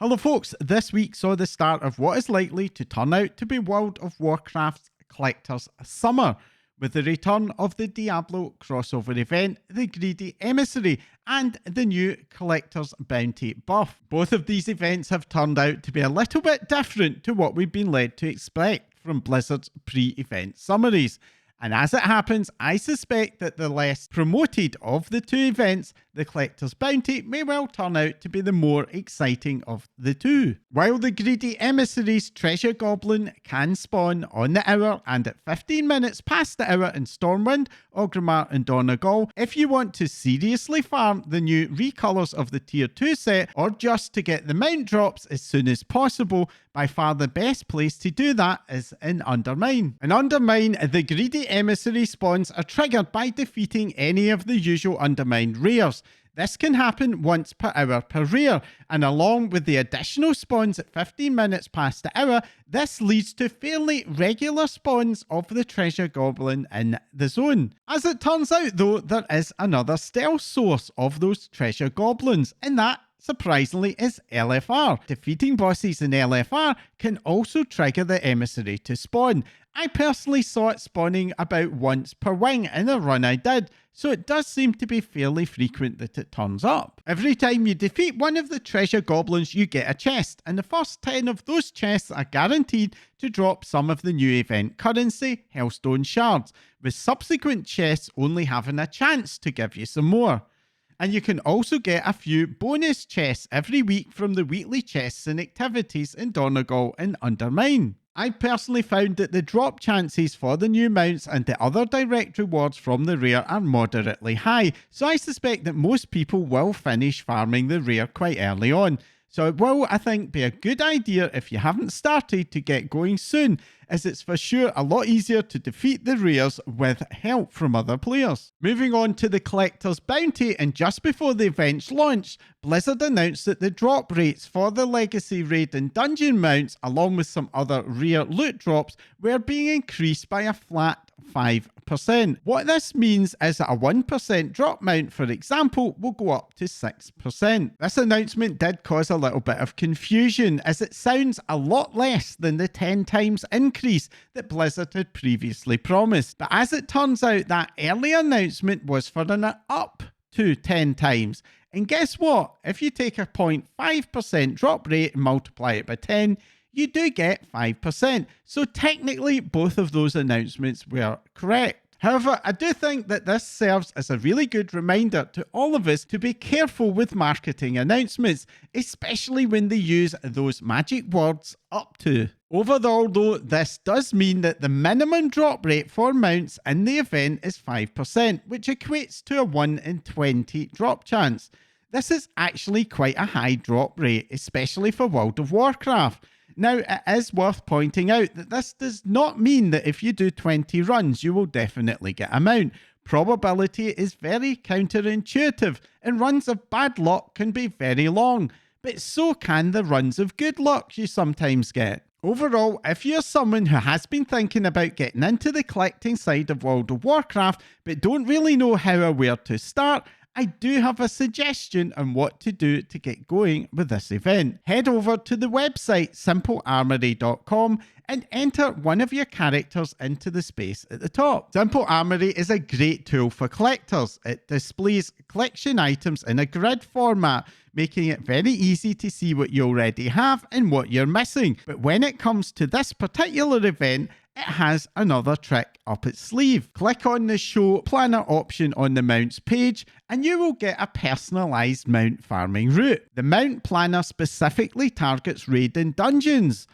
Hello folks, this week saw the start of what is likely to turn out to be World of Warcraft's Collector's Summer, with the return of the Diablo crossover event, the Greedy Emissary, and the new Collector's Bounty buff. Both of these events have turned out to be a little bit different to what we've been led to expect from Blizzard's pre-event summaries. And as it happens, I suspect that the less promoted of the two events, the Collector's Bounty, may well turn out to be the more exciting of the two. While the Greedy Emissary's Treasure Goblin can spawn on the hour and at 15 minutes past the hour in Stormwind, Orgrimmar and Donegal, if you want to seriously farm the new recolors of the Tier 2 set, or just to get the mount drops as soon as possible, by far the best place to do that is in Undermine. In Undermine, the Greedy Emissary spawns are triggered by defeating any of the usual Undermined rares. This can happen once per hour per rare, and along with the additional spawns at 15 minutes past the hour, this leads to fairly regular spawns of the Treasure Goblin in the zone. As it turns out though, there is another stealth source of those Treasure Goblins, and that surprisingly is LFR. Defeating bosses in LFR can also trigger the Emissary to spawn. I personally saw it spawning about once per wing in a run I did, so it does seem to be fairly frequent that it turns up. Every time you defeat one of the Treasure Goblins, you get a chest, and the first 10 of those chests are guaranteed to drop some of the new event currency, Hellstone Shards, with subsequent chests only having a chance to give you some more. And you can also get a few bonus chests every week from the weekly chests and activities in Donegal and Undermine. I personally found that the drop chances for the new mounts and the other direct rewards from the rare are moderately high, so I suspect that most people will finish farming the rare quite early on. So it will, I think, be a good idea if you haven't started to get going soon, as it's for sure a lot easier to defeat the rares with help from other players. Moving on to the Collector's Bounty, and just before the event's launch, Blizzard announced that the drop rates for the Legacy Raid and Dungeon mounts, along with some other rare loot drops, were being increased by a flat 5%. What this means is that a 1% drop mount, for example, will go up to 6%. This announcement did cause a little bit of confusion, as it sounds a lot less than the 10 times increase that Blizzard had previously promised. But as it turns out, that early announcement was for an up to 10 times. And guess what? If you take a 0.5% drop rate and multiply it by 10, you do get 5%. So technically, both of those announcements were correct. However, I do think that this serves as a really good reminder to all of us to be careful with marketing announcements, especially when they use those magic words "up to." Overall though, this does mean that the minimum drop rate for mounts in the event is 5%, which equates to a 1 in 20 drop chance. This is actually quite a high drop rate, especially for World of Warcraft. Now, it is worth pointing out that this does not mean that if you do 20 runs, you will definitely get a mount. Probability is very counterintuitive, and runs of bad luck can be very long, but so can the runs of good luck you sometimes get. Overall, if you're someone who has been thinking about getting into the collecting side of World of Warcraft, but don't really know how or where to start, I do have a suggestion on what to do to get going with this event. Head over to the website simplearmory.com and enter one of your characters into the space at the top. Simple Armory is a great tool for collectors. It displays collection items in a grid format, making it very easy to see what you already have and what you're missing. But when it comes to this particular event, it has another trick up its sleeve. Click on the Show Planner option on the Mounts page and you will get a personalised mount farming route. The Mount Planner specifically targets raid and dungeons,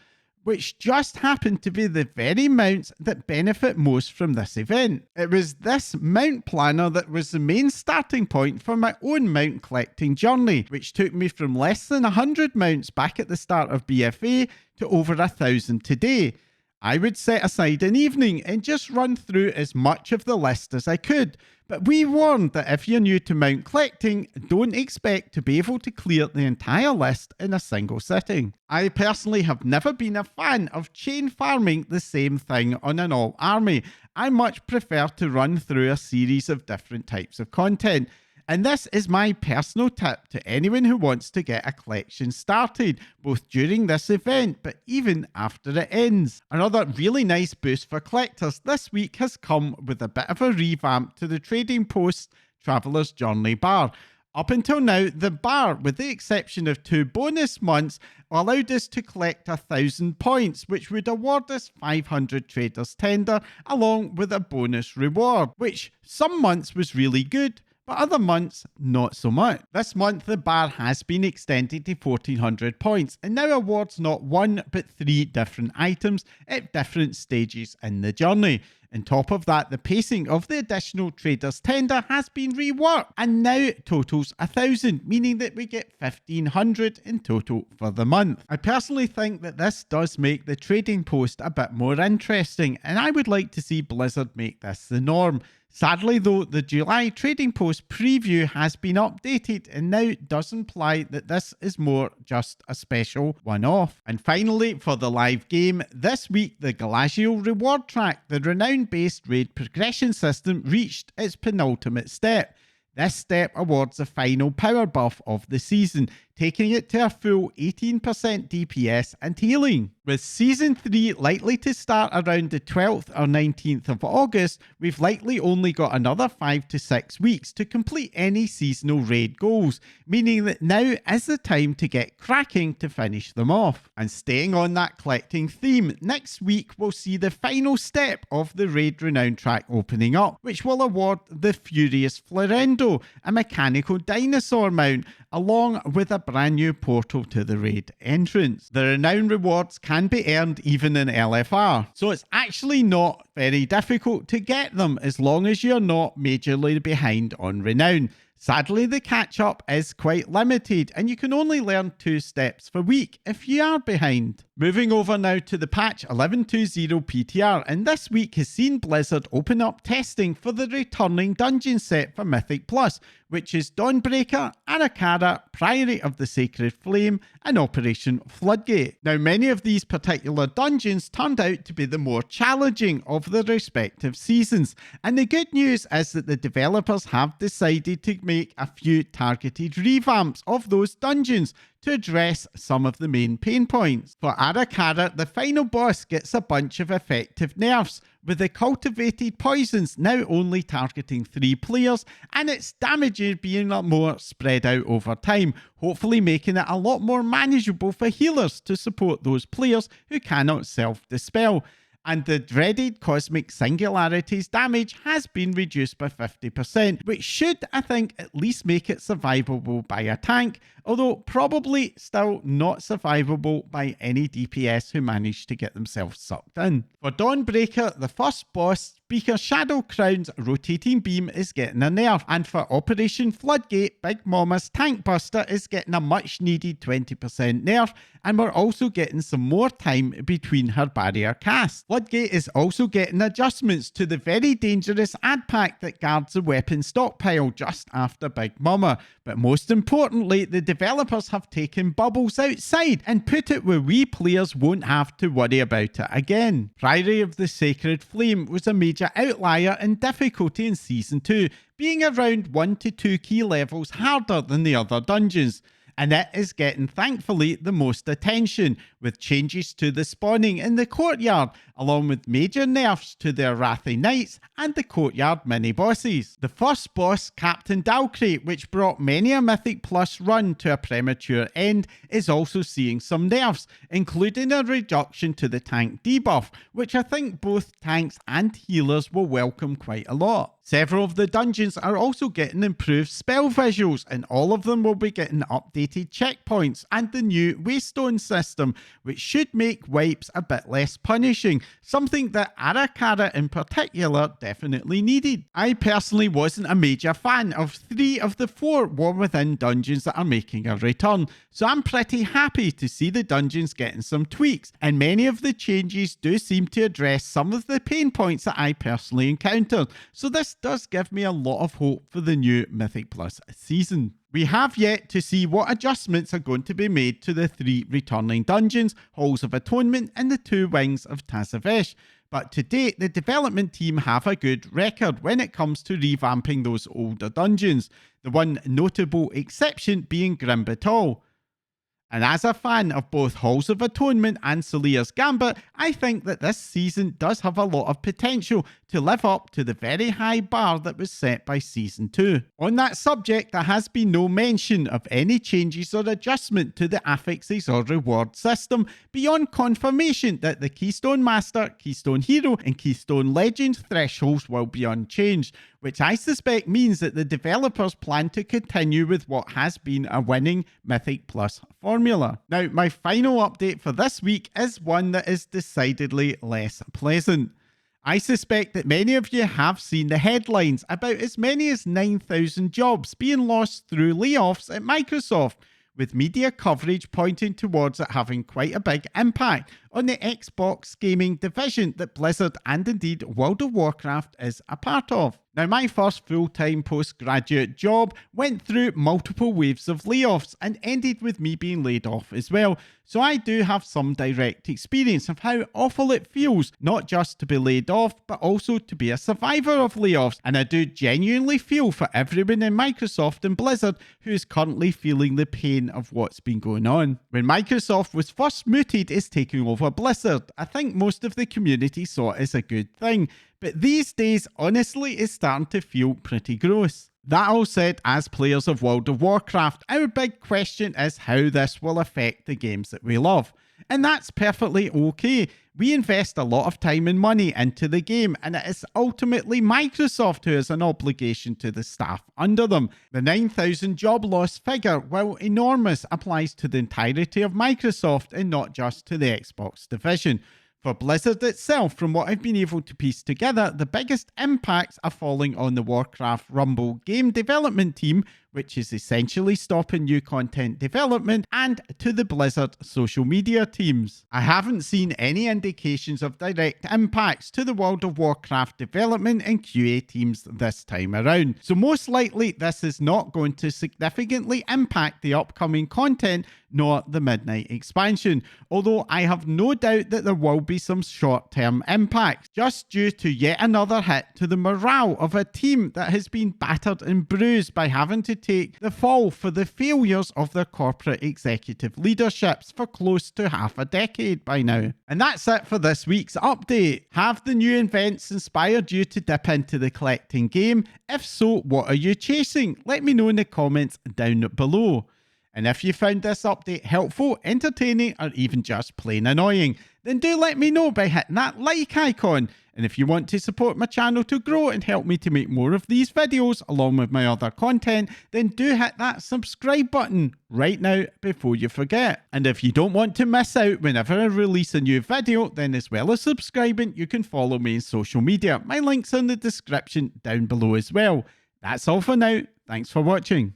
which just happen to be the very mounts that benefit most from this event. It was this mount planner that was the main starting point for my own mount collecting journey, which took me from less than 100 mounts back at the start of BFA to over 1,000 today. I would set aside an evening and just run through as much of the list as I could, but we warned that if you're new to mount collecting, don't expect to be able to clear the entire list in a single sitting. I personally have never been a fan of chain farming the same thing on an alt army. I much prefer to run through a series of different types of content. And this is my personal tip to anyone who wants to get a collection started, both during this event but even after it ends. Another really nice boost for collectors this week has come with a bit of a revamp to the Trading Post Traveller's Journey bar. Up until now, the bar, with the exception of 2 bonus months, allowed us to collect 1,000 points, which would award us 500 Traders Tender, along with a bonus reward, which some months was really good, but other months, not so much. This month, the bar has been extended to 1,400 points, and now awards not 1, but 3 different items at different stages in the journey. On top of that, the pacing of the additional Traders Tender has been reworked and now totals 1,000, meaning that we get 1,500 in total for the month. I personally think that this does make the Trading Post a bit more interesting, and I would like to see Blizzard make this the norm. Sadly though, the July Trading Post preview has been updated and now does imply that this is more just a special one-off. And finally, for the live game, this week the Galagio reward track, the Renown-based raid progression system, reached its penultimate step. This step awards the final power buff of the season, taking it to a full 18% DPS and healing. With Season 3 likely to start around the 12th or 19th of August, we've likely only got another 5 to 6 weeks to complete any seasonal raid goals, meaning that now is the time to get cracking to finish them off. And staying on that collecting theme, next week we'll see the final step of the Raid Renown track opening up, which will award the Furious Florendo, a mechanical dinosaur mount, along with a brand new portal to the raid entrance. The Renown rewards can be earned even in LFR, so it's actually not very difficult to get them as long as you're not majorly behind on Renown. Sadly, the catch-up is quite limited, and you can only learn 2 steps per week if you are behind. Moving over now to the patch 11.20 PTR, and this week has seen Blizzard open up testing for the returning dungeon set for Mythic Plus, which is Dawnbreaker, Arakara, Priory of the Sacred Flame, and Operation Floodgate. Now, many of these particular dungeons turned out to be the more challenging of the respective seasons, and the good news is that the developers have decided to make a few targeted revamps of those dungeons to address some of the main pain points. For Arakara, the final boss gets a bunch of effective nerfs, with the cultivated poisons now only targeting 3 players and its damage being more spread out over time, hopefully making it a lot more manageable for healers to support those players who cannot self-dispel. And the dreaded Cosmic Singularities damage has been reduced by 50%, which should, I think, at least make it survivable by a tank, although probably still not survivable by any DPS who manage to get themselves sucked in. For Dawnbreaker, the first boss, Speaker Shadow Crown's rotating beam is getting a nerf, and for Operation Floodgate, Big Mama's Tank Buster is getting a much needed 20% nerf, and we're also getting some more time between her barrier casts. Floodgate is also getting adjustments to the very dangerous ad pack that guards the weapon stockpile just after Big Mama, but most importantly, the developers have taken Bubbles outside and put it where we players won't have to worry about it again. Priory of the Sacred Flame was a major outlier in difficulty in Season 2, being around 1 to 2 key levels harder than the other dungeons. And it is getting, thankfully, the most attention, with changes to the spawning in the courtyard, along with major nerfs to the Arathi Knights and the courtyard mini-bosses. The first boss, Captain Dalcrate, which brought many a Mythic Plus run to a premature end, is also seeing some nerfs, including a reduction to the tank debuff, which I think both tanks and healers will welcome quite a lot. Several of the dungeons are also getting improved spell visuals, and all of them will be getting updated checkpoints and the new Waystone system, which should make wipes a bit less punishing, something that Arakara in particular definitely needed. I personally wasn't a major fan of 3 of the 4 War Within dungeons that are making a return, so I'm pretty happy to see the dungeons getting some tweaks, and many of the changes do seem to address some of the pain points that I personally encountered, so this does give me a lot of hope for the new Mythic Plus season. We have yet to see what adjustments are going to be made to the 3 returning dungeons, Halls of Atonement and the 2 Wings of Tazavesh, but to date the development team have a good record when it comes to revamping those older dungeons, the one notable exception being Grimbatal. And as a fan of both Halls of Atonement and Salia's Gambit, I think that this season does have a lot of potential to live up to the very high bar that was set by Season 2. On that subject, there has been no mention of any changes or adjustment to the affixes or reward system beyond confirmation that the Keystone Master, Keystone Hero and Keystone Legend thresholds will be unchanged, which I suspect means that the developers plan to continue with what has been a winning Mythic Plus formula. Now, my final update for this week is one that is decidedly less pleasant. I suspect that many of you have seen the headlines about as many as 9,000 jobs being lost through layoffs at Microsoft, with media coverage pointing towards it having quite a big impact on the Xbox gaming division that Blizzard and indeed World of Warcraft is a part of. Now, my first full-time postgraduate job went through multiple waves of layoffs and ended with me being laid off as well, so I do have some direct experience of how awful it feels not just to be laid off but also to be a survivor of layoffs, and I do genuinely feel for everyone in Microsoft and Blizzard who is currently feeling the pain of what's been going on. When Microsoft was first mooted as taking over Blizzard, I think most of the community saw it as a good thing, but these days honestly it's starting to feel pretty gross. That all said, as players of World of Warcraft, our big question is how this will affect the games that we love. And that's perfectly okay. We invest a lot of time and money into the game, and it is ultimately Microsoft who has an obligation to the staff under them. The 9,000 job loss figure, while enormous, applies to the entirety of Microsoft and not just to the Xbox division. For Blizzard itself, from what I've been able to piece together, the biggest impacts are falling on the Warcraft Rumble game development team, which is essentially stopping new content development, and to the Blizzard social media teams. I haven't seen any indications of direct impacts to the World of Warcraft development and QA teams this time around, so most likely this is not going to significantly impact the upcoming content nor the Midnight expansion, although I have no doubt that there will be some short-term impacts, just due to yet another hit to the morale of a team that has been battered and bruised by having to take the fall for the failures of their corporate executive leaderships for close to half a decade by now. And that's it for this week's update. Have the new events inspired you to dip into the collecting game? If so, what are you chasing? Let me know in the comments down below. And if you found this update helpful, entertaining, or even just plain annoying, then do let me know by hitting that like icon. And if you want to support my channel to grow and help me to make more of these videos along with my other content, then do hit that subscribe button right now before you forget. And if you don't want to miss out whenever I release a new video, then as well as subscribing, you can follow me on social media. My links are in the description down below as well. That's all for now. Thanks for watching.